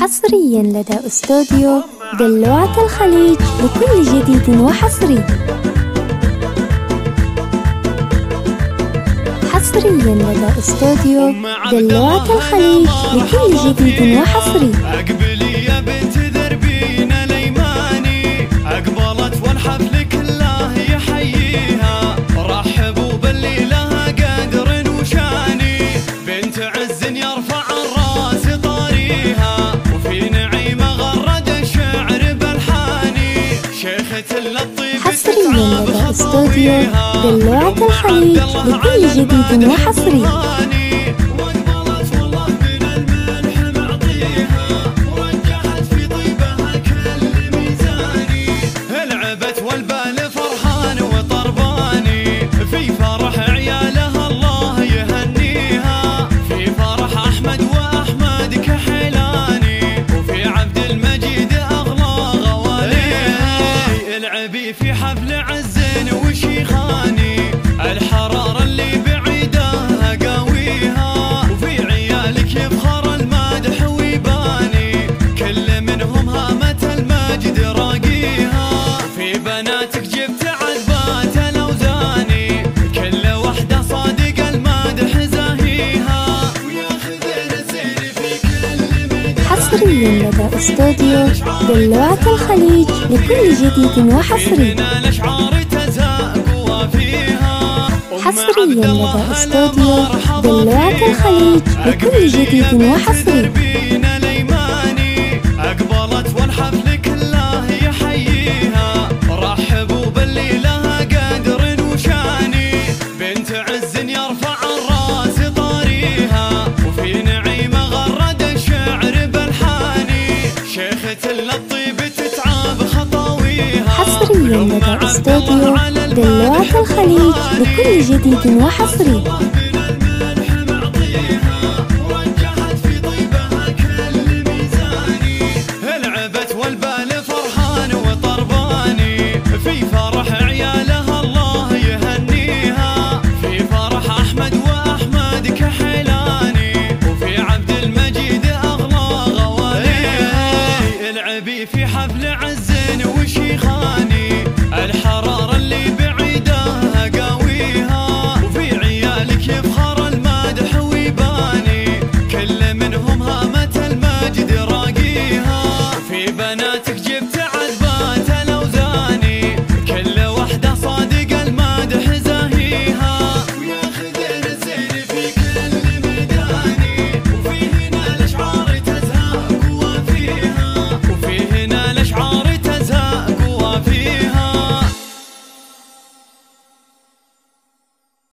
حصريا لدى استوديو دلوعة الخليج لكل جديد وحصري. حصريا لدى استوديو دلوعة الخليج لكل جديد وحصري. أقبلي يا بنت ذربين الأيماني، أقبلت والحفل كله يحييها، رحبوا باللي لها قدر وشاني، بنت عز يرفع الراس طاريها، وفي نعيمة غرد الشعر بالحاني، شيخة اللطيف حصريا لدى استوديو دلوعة الخليج لكل جديد وحصري. في حفل عزين وشيخاني، الحرارة اللي بعيدة قاويها، وفي عيالك يفخر المادح ويباني، كل منهم هامة المجد راقيها، في بناتك جبت عذبات الاوزاني، كل وحدة صادق المادح زاهيها، وياخذ الزين في كل ميدان. حصريا لدى استوديو دلوعة الخليج لكل جديد وحصري. حصريا لدى استوديو دلوعة الخليج لكل جديد وحصري. أقبلت والحفل كله يحييها، رحبوا باللي لها قدر وشاني، بنت عز يرفع الراس طاريها، وفي نعيمة غرد الشعر بالحاني، شيخة اللطيف تتعب خطاويها. حصريا لدى استوديو دلوعة الخليج لكل جديد وحصري.